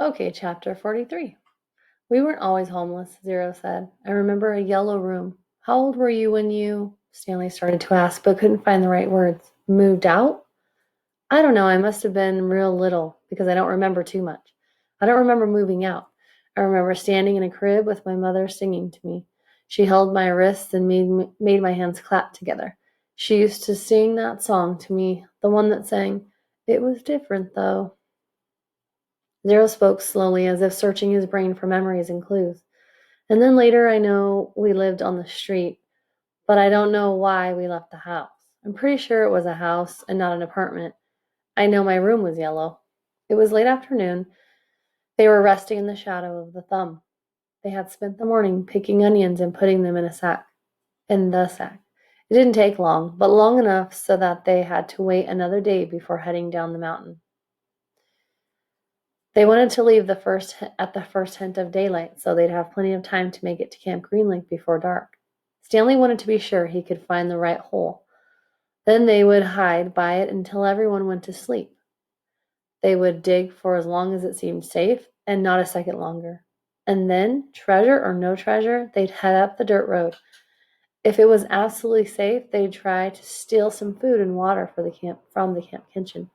Okay, chapter 43. We weren't always homeless, Zero said. I remember a yellow room. How old were you when you, Stanley started to ask, but couldn't find the right words. Moved out? I don't know, I must have been real little, because I don't remember too much. I don't remember moving out. I remember standing in a crib with my mother singing to me. She held my wrists and made my hands clap together. She used to sing that song to me, the one that sang, "It was different, though." Zero spoke slowly, as if searching his brain for memories and clues. And then later I know we lived on the street, but I don't know why we left the house. I'm pretty sure it was a house and not an apartment. I know my room was yellow. It was late afternoon. They were resting in the shadow of the thumb. They had spent the morning picking onions and putting them in the sack. It didn't take long, but long enough so that they had to wait another day before heading down the mountain. They wanted to leave at the first hint of daylight, so they'd have plenty of time to make it to Camp Green Lake before dark. Stanley wanted to be sure he could find the right hole. Then they would hide by it until everyone went to sleep. They would dig for as long as it seemed safe, and not a second longer. And then, treasure or no treasure, they'd head up the dirt road. If it was absolutely safe, they'd try to steal some food and water from the camp kitchen.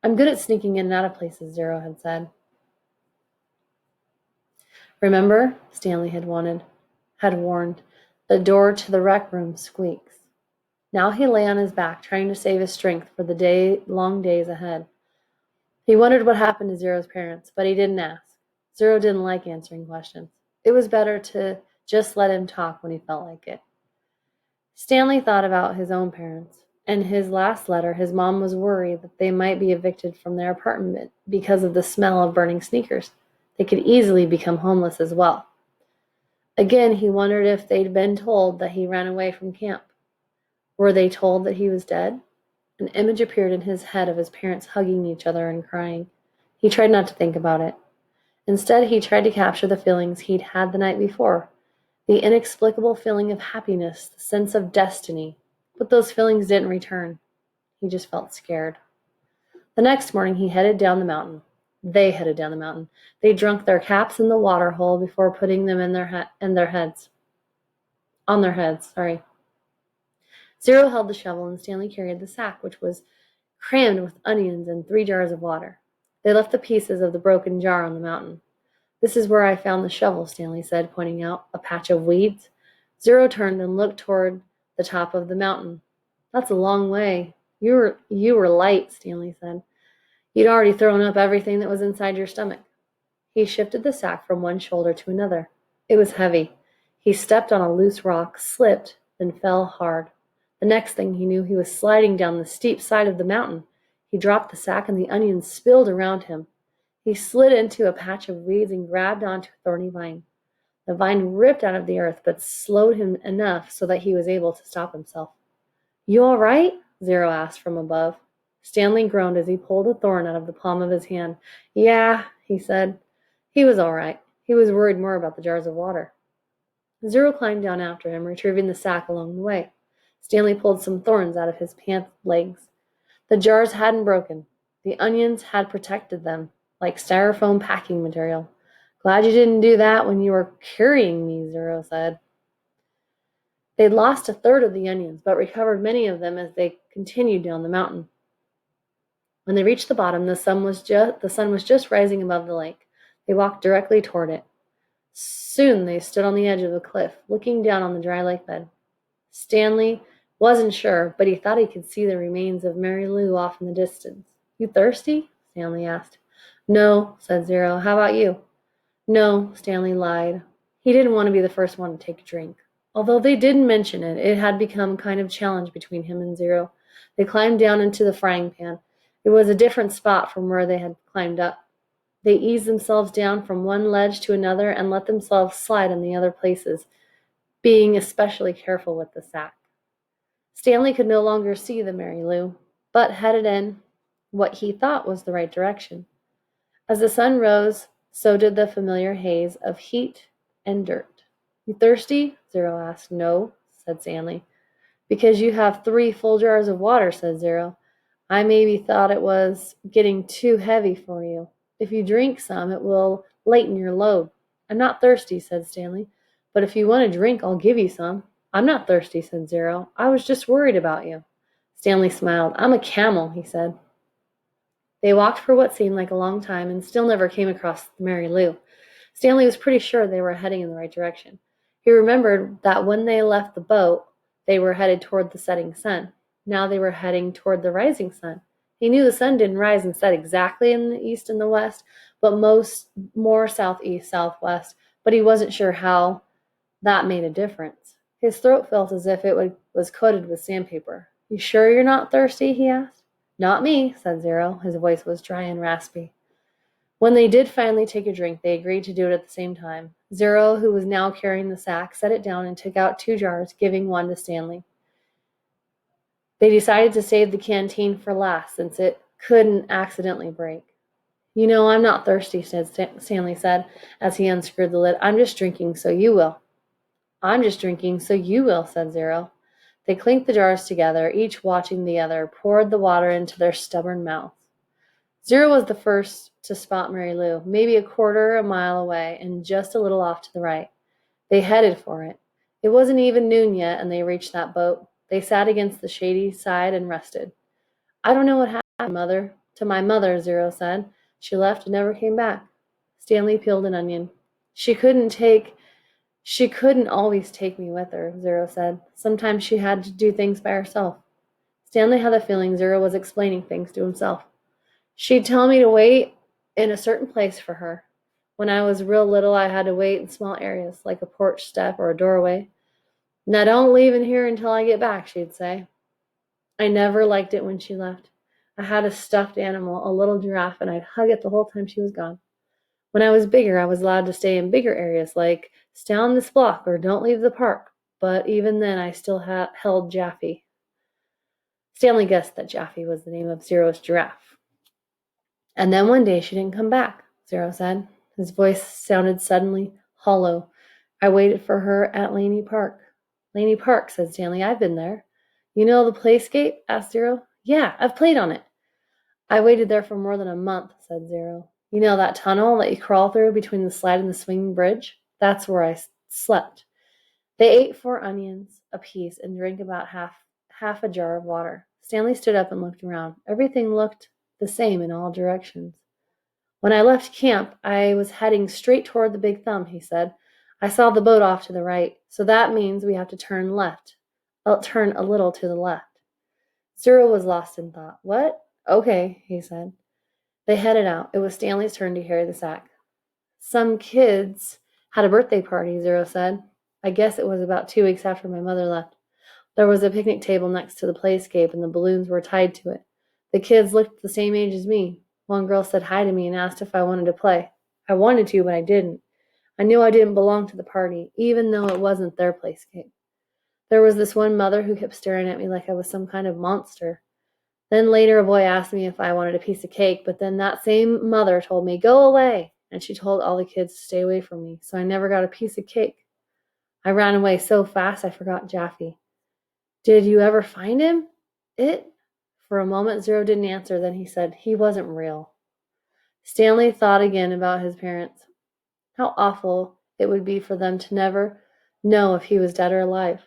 I'm good at sneaking in and out of places, Zero had said. Remember? Stanley had warned. The door to the rec room squeaks. Now he lay on his back, trying to save his strength for the long days ahead. He wondered what happened to Zero's parents, but he didn't ask. Zero didn't like answering questions. It was better to just let him talk when he felt like it. Stanley thought about his own parents. In his last letter, his mom was worried that they might be evicted from their apartment because of the smell of burning sneakers. They could easily become homeless as well. Again, he wondered if they'd been told that he ran away from camp. Were they told that he was dead? An image appeared in his head of his parents hugging each other and crying. He tried not to think about it. Instead, he tried to capture the feelings he'd had the night before, the inexplicable feeling of happiness, the sense of destiny. But those feelings didn't return. He just felt scared. The next morning, he headed down the mountain. They headed down the mountain. They drank their caps in the water hole before putting them in their heads. On their heads, sorry. Zero held the shovel and Stanley carried the sack, which was crammed with onions and 3 jars of water. They left the pieces of the broken jar on the mountain. This is where I found the shovel, Stanley said, pointing out a patch of weeds. Zero turned and looked toward the top of the mountain. That's a long way. You were light, Stanley said. You'd already thrown up everything that was inside your stomach. He shifted the sack from one shoulder to another. It was heavy. He stepped on a loose rock, slipped, then fell hard. The next thing he knew, he was sliding down the steep side of the mountain. He dropped the sack and the onions spilled around him. He slid into a patch of weeds and grabbed onto a thorny vine. The vine ripped out of the earth, but slowed him enough so that he was able to stop himself. You all right? Zero asked from above. Stanley groaned as he pulled a thorn out of the palm of his hand. Yeah, he said. He was all right. He was worried more about the jars of water. Zero climbed down after him, retrieving the sack along the way. Stanley pulled some thorns out of his pant legs. The jars hadn't broken. The onions had protected them, like styrofoam packing material. Glad you didn't do that when you were carrying me, Zero said. They'd lost a third of the onions, but recovered many of them as they continued down the mountain. When they reached the bottom, the sun was just rising above the lake. They walked directly toward it. Soon they stood on the edge of a cliff, looking down on the dry lake bed. Stanley wasn't sure, but he thought he could see the remains of Mary Lou off in the distance. You thirsty? Stanley asked. No, said Zero. How about you? No, Stanley lied. He didn't want to be the first one to take a drink. Although they didn't mention it, it had become a kind of challenge between him and Zero. They climbed down into the frying pan. It was a different spot from where they had climbed up. They eased themselves down from one ledge to another and let themselves slide in the other places, being especially careful with the sack. Stanley could no longer see the Mary Lou, but headed in what he thought was the right direction. As the sun rose, so did the familiar haze of heat and dirt. You thirsty? Zero asked. No, said Stanley. Because you have 3 full jars of water, said Zero. I maybe thought it was getting too heavy for you. If you drink some, it will lighten your load. I'm not thirsty, said Stanley. But if you want a drink, I'll give you some. I'm not thirsty, said Zero. I was just worried about you. Stanley smiled. I'm a camel, he said. They walked for what seemed like a long time and still never came across Mary Lou. Stanley was pretty sure they were heading in the right direction. He remembered that when they left the boat, they were headed toward the setting sun. Now they were heading toward the rising sun. He knew the sun didn't rise and set exactly in the east and the west, but more southeast, southwest, but he wasn't sure how that made a difference. His throat felt as if was coated with sandpaper. You sure you're not thirsty? He asked. Not me, said Zero. His voice was dry and raspy. When they did finally take a drink, they agreed to do it at the same time. Zero, who was now carrying the sack, set it down and took out 2 jars, giving one to Stanley. They decided to save the canteen for last, since it couldn't accidentally break. You know, I'm not thirsty, Stanley said, as he unscrewed the lid. I'm just drinking, so you will. I'm just drinking, so you will, said Zero. They clinked the jars together, each watching the other, poured the water into their stubborn mouths. Zero was the first to spot Mary Lou, maybe a quarter a mile away and just a little off to the right. They headed for it. It wasn't even noon yet, and they reached that boat. They sat against the shady side and rested. I don't know what happened, Mother. To my mother, Zero said. She left and never came back. Stanley peeled an onion. She couldn't always take me with her, Zero said. Sometimes she had to do things by herself. Stanley had the feeling Zero was explaining things to himself. She'd tell me to wait in a certain place for her. When I was real little, I had to wait in small areas, like a porch step or a doorway. Now don't leave in here until I get back, she'd say. I never liked it when she left. I had a stuffed animal, a little giraffe, and I'd hug it the whole time she was gone. When I was bigger, I was allowed to stay in bigger areas, like stay on this block or don't leave the park. But even then, I still held Jaffe. Stanley guessed that Jaffe was the name of Zero's giraffe. And then one day she didn't come back, Zero said. His voice sounded suddenly hollow. I waited for her at Laney Park. Laney Park, said Stanley. I've been there. You know the playscape? Asked Zero. Yeah, I've played on it. I waited there for more than a month, said Zero. You know that tunnel that you crawl through between the slide and the swinging bridge? That's where I slept. They ate 4 onions apiece and drank about half a jar of water. Stanley stood up and looked around. Everything looked the same in all directions. When I left camp, I was heading straight toward the Big Thumb, he said. I saw the boat off to the right, so that means we have to turn left. I'll turn a little to the left. Zero was lost in thought. What? Okay, he said. They headed out. It was Stanley's turn to carry the sack. Some kids had a birthday party, Zero said. I guess it was about 2 weeks after my mother left. There was a picnic table next to the playscape, and the balloons were tied to it. The kids looked the same age as me. One girl said hi to me and asked if I wanted to play. I wanted to, but I didn't. I knew I didn't belong to the party, even though it wasn't their playscape. There was this one mother who kept staring at me like I was some kind of monster. Then later a boy asked me if I wanted a piece of cake, but then that same mother told me, go away, and she told all the kids to stay away from me, so I never got a piece of cake. I ran away so fast I forgot Jaffe. Did you ever find him? For a moment, Zero didn't answer. Then he said, he wasn't real. Stanley thought again about his parents. How awful it would be for them to never know if he was dead or alive.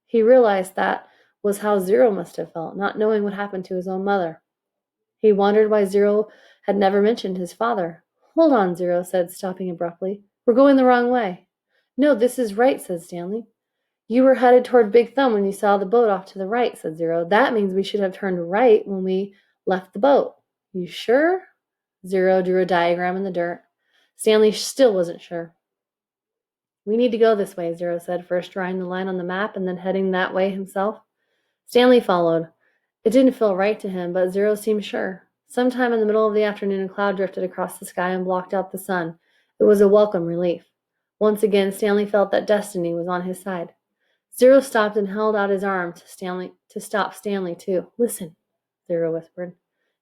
He realized that was how Zero must have felt, not knowing what happened to his own mother. He wondered why Zero had never mentioned his father. Hold on, Zero said, stopping abruptly. We're going the wrong way. No, this is right, said Stanley. You were headed toward Big Thumb when you saw the boat off to the right, said Zero. That means we should have turned right when we left the boat. You sure? Zero drew a diagram in the dirt. Stanley still wasn't sure. We need to go this way, Zero said, first drawing the line on the map and then heading that way himself. Stanley followed. It didn't feel right to him, but Zero seemed sure. Sometime in the middle of the afternoon, a cloud drifted across the sky and blocked out the sun. It was a welcome relief. Once again, Stanley felt that destiny was on his side. Zero stopped and held out his arm to stop Stanley, too. Listen, Zero whispered.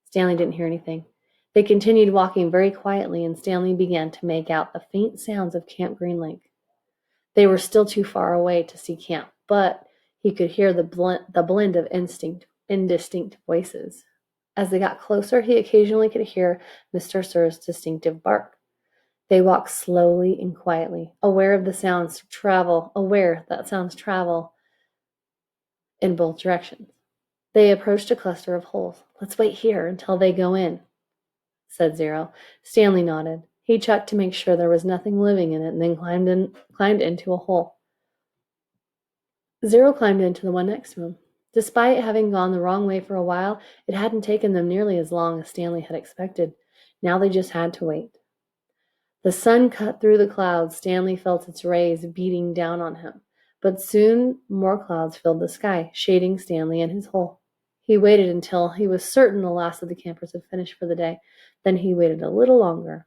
Stanley didn't hear anything. They continued walking very quietly, and Stanley began to make out the faint sounds of Camp Green Lake. They were still too far away to see camp, but he could hear the blend of indistinct voices. As they got closer, he occasionally could hear Mr. Sir's distinctive bark. They walked slowly and quietly, aware that sounds travel in both directions. They approached a cluster of holes. "Let's wait here until they go in," said Zero. Stanley nodded. He checked to make sure there was nothing living in it and then climbed into a hole. Zero climbed into the one next to him. Despite having gone the wrong way for a while, it hadn't taken them nearly as long as Stanley had expected. Now they just had to wait. The sun cut through the clouds. Stanley felt its rays beating down on him. But soon more clouds filled the sky, shading Stanley and his hole. He waited until he was certain the last of the campers had finished for the day. Then he waited a little longer.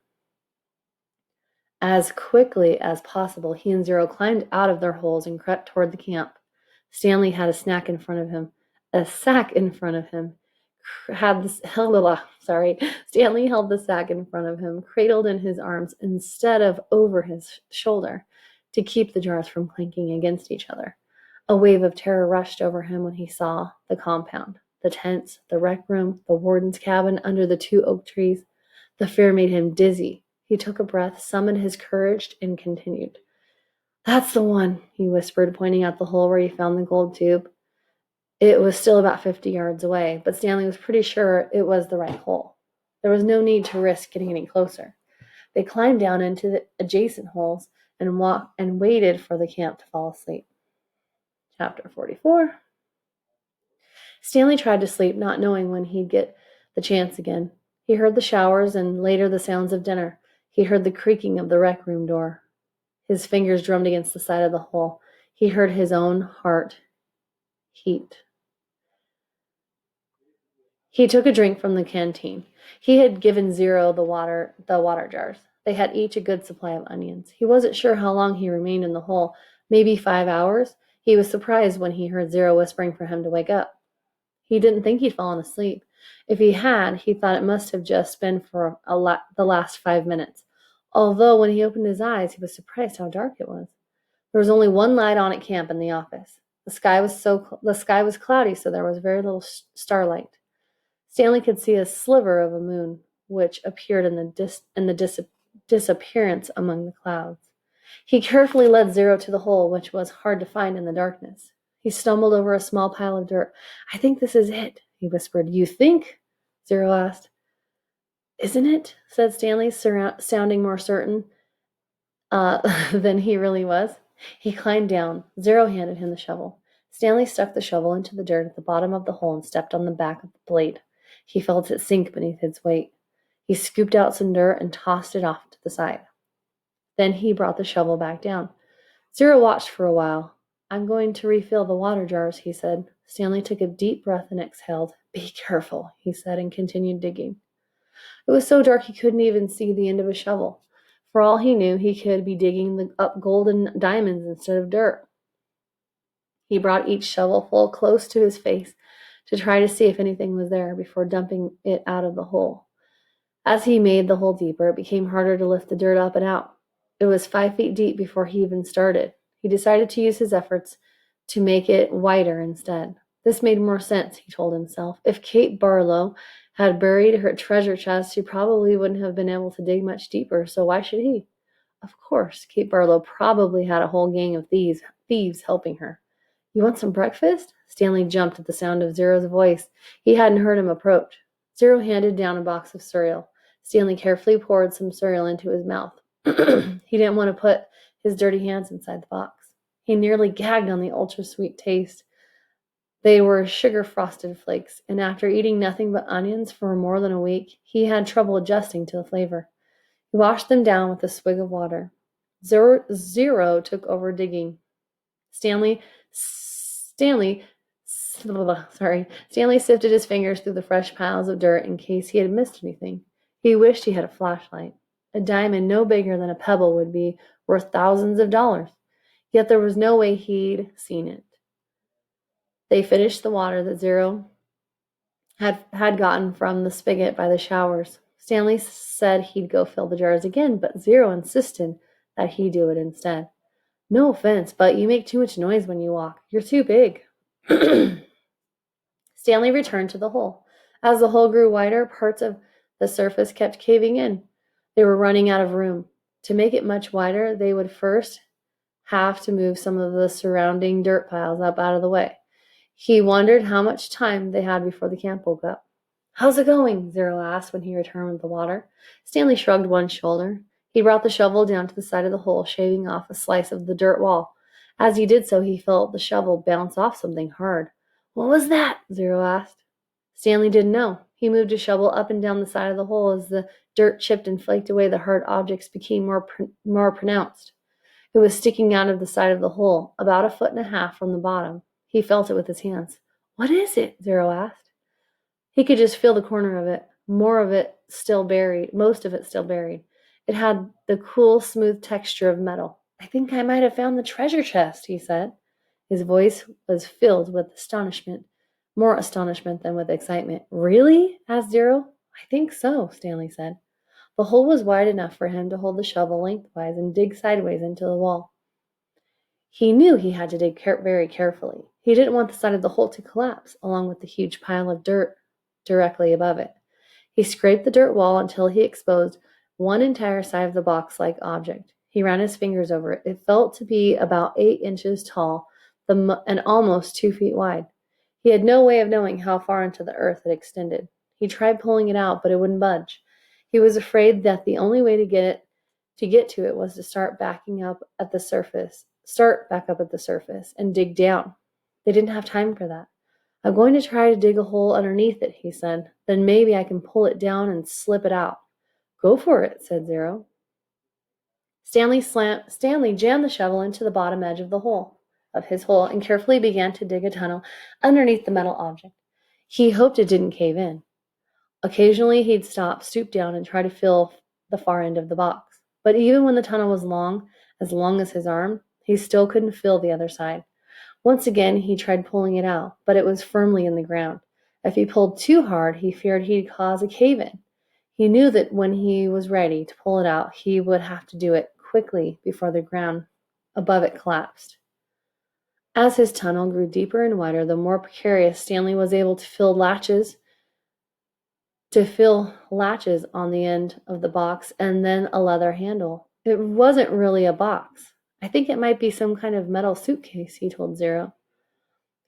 As quickly as possible, he and Zero climbed out of their holes and crept toward the camp. Stanley had a sack in front of him. Stanley held the sack in front of him, cradled in his arms instead of over his shoulder, to keep the jars from clanking against each other. A wave of terror rushed over him when he saw the compound, the tents, the rec room, the warden's cabin under the 2 oak trees. The fear made him dizzy. He took a breath, summoned his courage, and continued. "That's the one," he whispered, pointing out the hole where he found the gold tube. It was still about 50 yards away, but Stanley was pretty sure it was the right hole. There was no need to risk getting any closer. They climbed down into the adjacent holes and waited for the camp to fall asleep. Chapter 44. Stanley tried to sleep, not knowing when he'd get the chance again. He heard the showers and later the sounds of dinner. He heard the creaking of the rec room door. His fingers drummed against the side of the hole. He heard his own heart heat. He took a drink from the canteen. He had given Zero the water jars. They had each a good supply of onions. He wasn't sure how long he remained in the hole, maybe 5 hours. He was surprised when he heard Zero whispering for him to wake up. He didn't think he'd fallen asleep. If he had, he thought it must have just been for the last 5 minutes. Although when he opened his eyes, he was surprised how dark it was. There was only one light on at camp in the office. The sky was cloudy, so there was very little starlight. Stanley could see a sliver of a moon, which appeared in the disappearance among the clouds. He carefully led Zero to the hole, which was hard to find in the darkness. He stumbled over a small pile of dirt. "I think this is it," he whispered. "You think?" Zero asked. "Isn't it?" said Stanley, sounding more certain than he really was. He climbed down. Zero handed him the shovel. Stanley stuck the shovel into the dirt at the bottom of the hole and stepped on the back of the blade. He felt it sink beneath its weight. He scooped out some dirt and tossed it off to the side. Then he brought the shovel back down. Zero watched for a while. "I'm going to refill the water jars," he said. Stanley took a deep breath and exhaled. "Be careful," he said, and continued digging. It was so dark he couldn't even see the end of a shovel. For all he knew, he could be digging up gold and diamonds instead of dirt. He brought each shovelful close to his face to try to see if anything was there before dumping it out of the hole. As he made the hole deeper, it became harder to lift the dirt up and out. It was 5 feet deep before he even started. He decided to use his efforts to make it wider instead. This made more sense, he told himself. If Kate Barlow had buried her treasure chest, she probably wouldn't have been able to dig much deeper, so why should he? Of course, Kate Barlow probably had a whole gang of thieves helping her. "You want some breakfast?" Stanley jumped at the sound of Zero's voice. He hadn't heard him approach. Zero handed down a box of cereal. Stanley carefully poured some cereal into his mouth. He didn't want to put his dirty hands inside the box. He nearly gagged on the ultra-sweet taste. They were sugar-frosted flakes, and after eating nothing but onions for more than a week, he had trouble adjusting to the flavor. He washed them down with a swig of water. Zero took over digging. Stanley sifted his fingers through the fresh piles of dirt in case he had missed anything. He wished he had a flashlight. A diamond no bigger than a pebble would be worth thousands of dollars. Yet there was no way he'd seen it. They finished the water that Zero had gotten from the spigot by the showers. Stanley said he'd go fill the jars again, but Zero insisted that he do it instead. "No offense, but you make too much noise when you walk. You're too big." Stanley returned to the hole. As the hole grew wider, parts of the surface kept caving in. They were running out of room. To make it much wider, they would first have to move some of the surrounding dirt piles up out of the way. He wondered how much time they had before the camp woke up. "How's it going?" Zero asked when he returned with the water. Stanley shrugged one shoulder. He brought the shovel down to the side of the hole, shaving off a slice of the dirt wall. As he did so, he felt the shovel bounce off something hard. "What was that?" Zero asked. Stanley didn't know. He moved his shovel up and down the side of the hole. As the dirt chipped and flaked away, the hard objects became more pronounced. It was sticking out of the side of the hole, about 1.5 feet from the bottom. He felt it with his hands. "What is it?" Zero asked. He could just feel the corner of it, most of it still buried. It had the cool, smooth texture of metal. "I think I might have found the treasure chest," he said. His voice was filled with astonishment, more astonishment than with excitement. "Really?" asked Zero. "I think so," Stanley said. The hole was wide enough for him to hold the shovel lengthwise and dig sideways into the wall. He knew he had to dig very carefully. He didn't want the side of the hole to collapse, along with the huge pile of dirt directly above it. He scraped the dirt wall until he exposed one entire side of the box-like object. He ran his fingers over it. It felt to be about 8 inches tall and almost 2 feet wide. He had no way of knowing how far into the earth it extended. He tried pulling it out, but it wouldn't budge. He was afraid that the only way to get to it was to start back up at the surface and dig down. They didn't have time for that. "I'm going to try to dig a hole underneath it," he said. "Then maybe I can pull it down and slip it out." "Go for it," said Zero. Stanley jammed the shovel into the bottom edge of his hole and carefully began to dig a tunnel underneath the metal object. He hoped it didn't cave in. Occasionally he'd stop, stoop down, and try to feel the far end of the box. But even when the tunnel was as long as his arm, he still couldn't feel the other side. Once again he tried pulling it out, but it was firmly in the ground. If he pulled too hard, he feared he'd cause a cave-in. He knew that when he was ready to pull it out, he would have to do it quickly before the ground above it collapsed. As his tunnel grew deeper and wider, the more precarious, Stanley was able to feel latches on the end of the box and then a leather handle. It wasn't really a box. "I think it might be some kind of metal suitcase," he told Zero.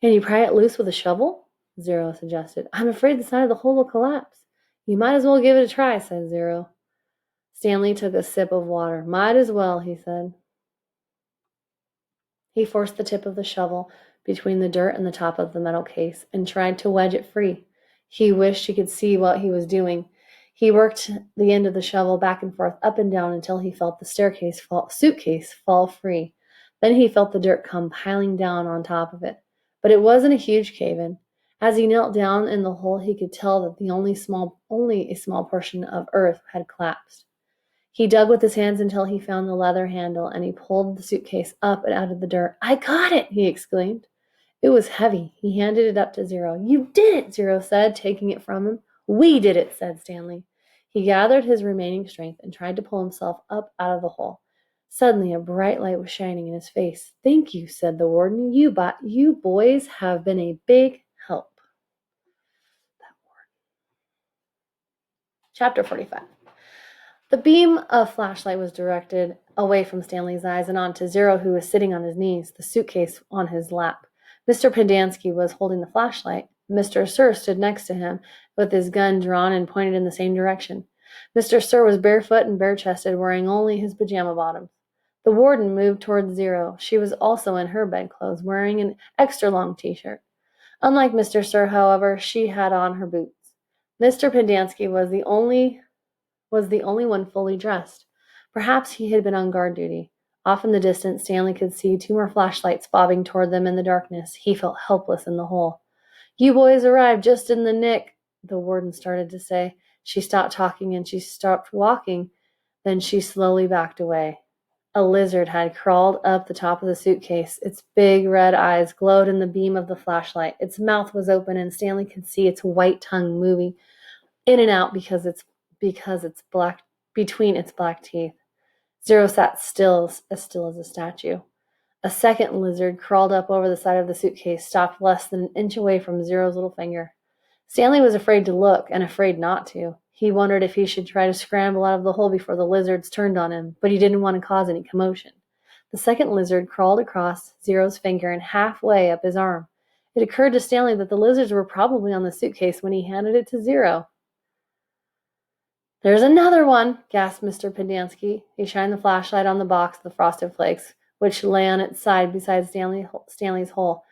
"Can you pry it loose with a shovel?" Zero suggested. "I'm afraid the side of the hole will collapse." "You might as well give it a try," said Zero. Stanley took a sip of water. "Might as well," he said. He forced the tip of the shovel between the dirt and the top of the metal case and tried to wedge it free. He wished he could see what he was doing. He worked the end of the shovel back and forth, up and down, until he felt the suitcase fall free. Then he felt the dirt come piling down on top of it. But it wasn't a huge cave-in. As he knelt down in the hole, he could tell that only a small portion of earth had collapsed. He dug with his hands until he found the leather handle, and he pulled the suitcase up and out of the dirt. "I got it!" he exclaimed. It was heavy. He handed it up to Zero. "You did it!" Zero said, taking it from him. "We did it," said Stanley. He gathered his remaining strength and tried to pull himself up out of the hole. Suddenly a bright light was shining in his face. "Thank you," said the warden. You boys have been a big help." Chapter 45. The beam of flashlight was directed away from Stanley's eyes and onto Zero, who was sitting on his knees, the suitcase on his lap. Mr. Pendanski was holding the flashlight. Mr. Sir stood next to him, with his gun drawn and pointed in the same direction. Mr. Sir was barefoot and bare-chested, wearing only his pajama bottoms. The warden moved towards Zero. She was also in her bedclothes, wearing an extra-long t-shirt. Unlike Mr. Sir, however, she had on her boots. Mr. Pendanski was the only one fully dressed. Perhaps he had been on guard duty. Off in the distance, Stanley could see 2 more flashlights bobbing toward them in the darkness. He felt helpless in the hole. "You boys arrived just in the nick," the warden started to say. She stopped talking and she stopped walking. Then she slowly backed away. A lizard had crawled up the top of the suitcase. Its big red eyes glowed in the beam of the flashlight. Its mouth was open, and Stanley could see its white tongue moving in and out between its black teeth. Zero sat still as a statue. A second lizard crawled up over the side of the suitcase, stopped less than an inch away from Zero's little finger. Stanley was afraid to look and afraid not to. He wondered if he should try to scramble out of the hole before the lizards turned on him, but he didn't want to cause any commotion. The second lizard crawled across Zero's finger and halfway up his arm. It occurred to Stanley that the lizards were probably on the suitcase when he handed it to Zero. "There's another one," gasped Mr. Pendanski. He shined the flashlight on the box of the Frosted Flakes, which lay on its side beside Stanley's hole.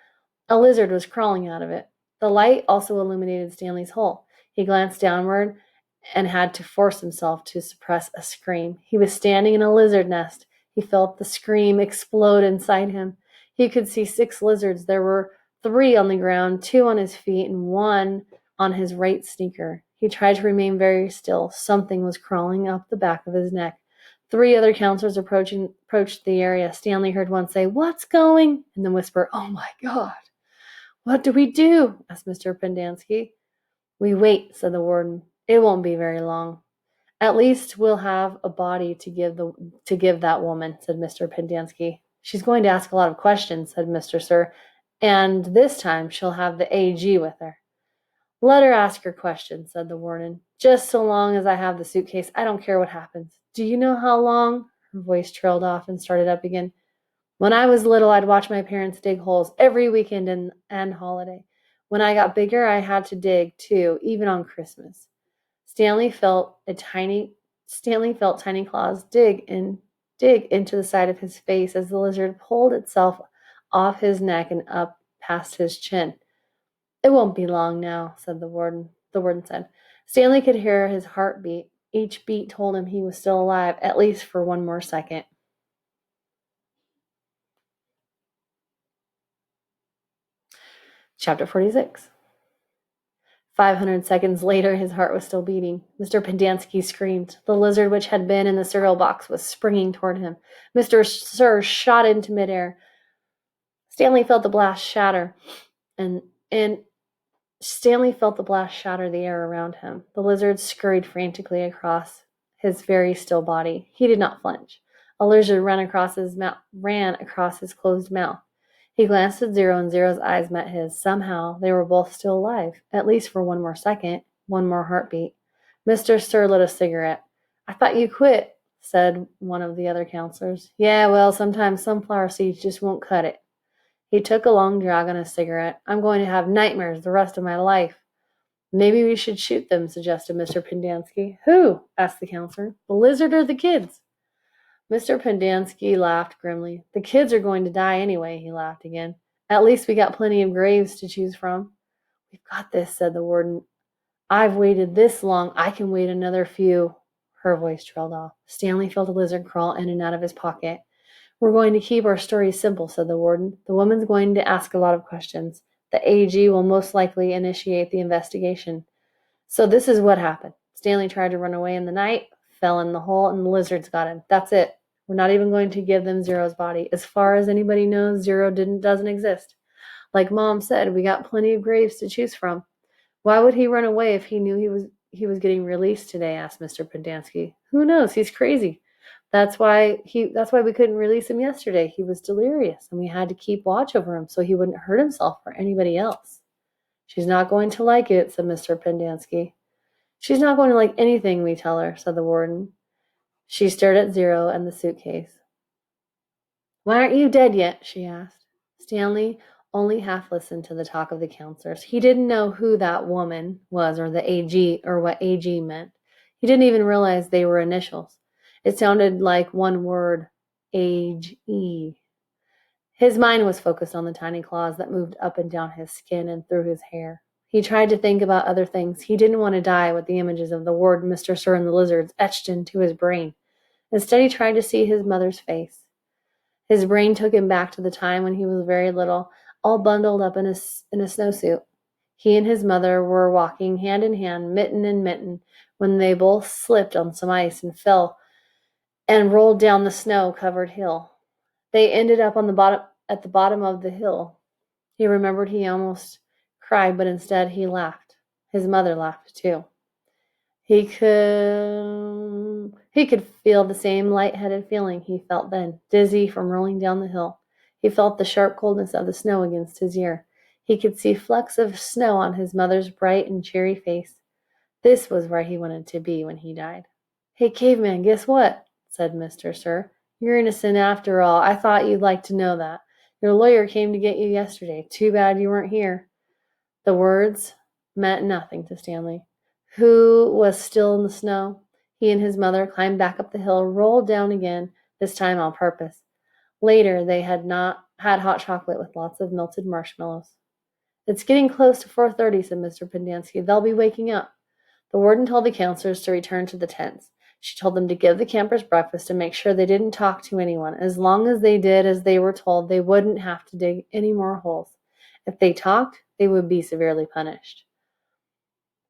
A lizard was crawling out of it. The light also illuminated Stanley's hole. He glanced downward and had to force himself to suppress a scream. He was standing in a lizard nest. He felt the scream explode inside him. He could see 6 lizards. There were 3 on the ground, 2 on his feet, and 1 on his right sneaker. He tried to remain very still. Something was crawling up the back of his neck. 3 other counselors approached the area. Stanley heard one say, "What's going?" and then whisper, "Oh my God." "What do we do?" asked Mr. Pendanski. "We wait," said the warden. "It won't be very long. At least we'll have a body to give that woman," said Mr. Pendanski. "She's going to ask a lot of questions," said Mr. Sir, "and this time she'll have the AG with her." "Let her ask her questions," said the warden. "Just so long as I have the suitcase, I don't care what happens. Do you know how long?" Her voice trailed off and started up again. "When I was little, I'd watch my parents dig holes every weekend and holiday. When I got bigger, I had to dig, too, even on Christmas." Stanley felt tiny claws dig into the side of his face as the lizard pulled itself off his neck and up past his chin. "It won't be long now," said the warden. The warden said. Stanley could hear his heart beat. Each beat told him he was still alive, at least for one more second. Chapter 46. 500 seconds later, his heart was still beating. Mr. Pendanski screamed. The lizard which had been in the cereal box was springing toward him. Mr. Sir shot into midair. Stanley felt the blast shatter, and Stanley felt the blast shatter the air around him. The lizard scurried frantically across his very still body. He did not flinch. A lizard ran across his closed mouth. He glanced at Zero, and Zero's eyes met his. Somehow, they were both still alive, at least for one more second, one more heartbeat. Mr. Sir lit a cigarette. "I thought you quit," said one of the other counselors. "Yeah, well, sometimes sunflower seeds just won't cut it." He took a long drag on his cigarette. "I'm going to have nightmares the rest of my life." "Maybe we should shoot them," suggested Mr. Pendanski. "Who?" asked the counselor. "The lizard or the kids?" Mr. Pendanski laughed grimly. "The kids are going to die anyway," he laughed again. "At least we got plenty of graves to choose from." "We've got this," said the warden. "I've waited this long. I can wait another few." Her voice trailed off. Stanley felt a lizard crawl in and out of his pocket. "We're going to keep our story simple," said the warden. "The woman's going to ask a lot of questions. The AG will most likely initiate the investigation. So this is what happened. Stanley tried to run away in the night, fell in the hole, and the lizards got him. That's it. We're not even going to give them Zero's body. As far as anybody knows, Zero doesn't exist. Like Mom said, we got plenty of graves to choose from." "Why would he run away if he knew he was getting released today?" asked Mr. Pendanski. "Who knows? He's crazy. That's why we couldn't release him yesterday. He was delirious, and we had to keep watch over him so he wouldn't hurt himself or anybody else." "She's not going to like it," said Mr. Pendanski. "She's not going to like anything we tell her," said the warden. She stared at Zero and the suitcase. "Why aren't you dead yet?" she asked. Stanley only half listened to the talk of the counselors. He didn't know who that woman was or the AG or what AG meant. He didn't even realize they were initials. It sounded like one word, AG. His mind was focused on the tiny claws that moved up and down his skin and through his hair. He tried to think about other things. He didn't want to die with the images of the warden, Mr. Sir, and the lizards etched into his brain. Instead, he tried to see his mother's face. His brain took him back to the time when he was very little, all bundled up in a snowsuit. He and his mother were walking hand in hand, mitten in mitten, when they both slipped on some ice and fell and rolled down the snow-covered hill. They ended up at the bottom of the hill. He remembered he almost cried, but instead he laughed. His mother laughed too. He could feel the same light-headed feeling he felt then, dizzy from rolling down the hill. He felt the sharp coldness of the snow against his ear. He could see flecks of snow on his mother's bright and cheery face. This was where he wanted to be when he died. "Hey, caveman, guess what?" said Mr. Sir. "You're innocent after all. I thought you'd like to know that. Your lawyer came to get you yesterday. Too bad you weren't here." The words meant nothing to Stanley, who was still in the snow. He and his mother climbed back up the hill, rolled down again, this time on purpose. Later, they had hot chocolate with lots of melted marshmallows. "It's getting close to 4:30, said Mr. Pendanski. "They'll be waking up." The warden told the counselors to return to the tents. She told them to give the campers breakfast and make sure they didn't talk to anyone. As long as they did as they were told, they wouldn't have to dig any more holes. If they talked, they would be severely punished.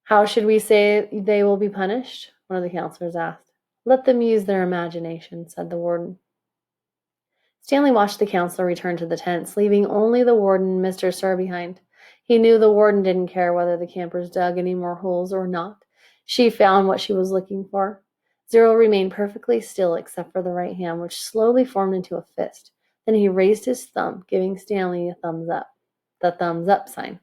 "How should we say they will be punished?" one of the counselors asked. "Let them use their imagination," said the warden. Stanley watched the counselor return to the tents, leaving only the warden and Mr. Sir behind. He knew the warden didn't care whether the campers dug any more holes or not. She found what she was looking for. Zero remained perfectly still except for the right hand, which slowly formed into a fist. Then he raised his thumb, giving Stanley a thumbs up, the thumbs up sign.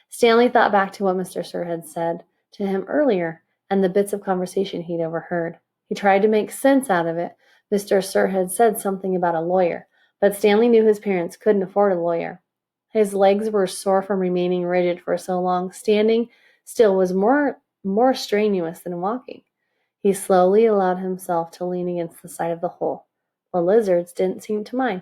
Stanley thought back to what Mr. Sir had said to him earlier and the bits of conversation he'd overheard. He tried to make sense out of it. Mr. Sir had said something about a lawyer, but Stanley knew his parents couldn't afford a lawyer. His legs were sore from remaining rigid for so long. Standing still was more strenuous than walking. He slowly allowed himself to lean against the side of the hole. The lizards didn't seem to mind.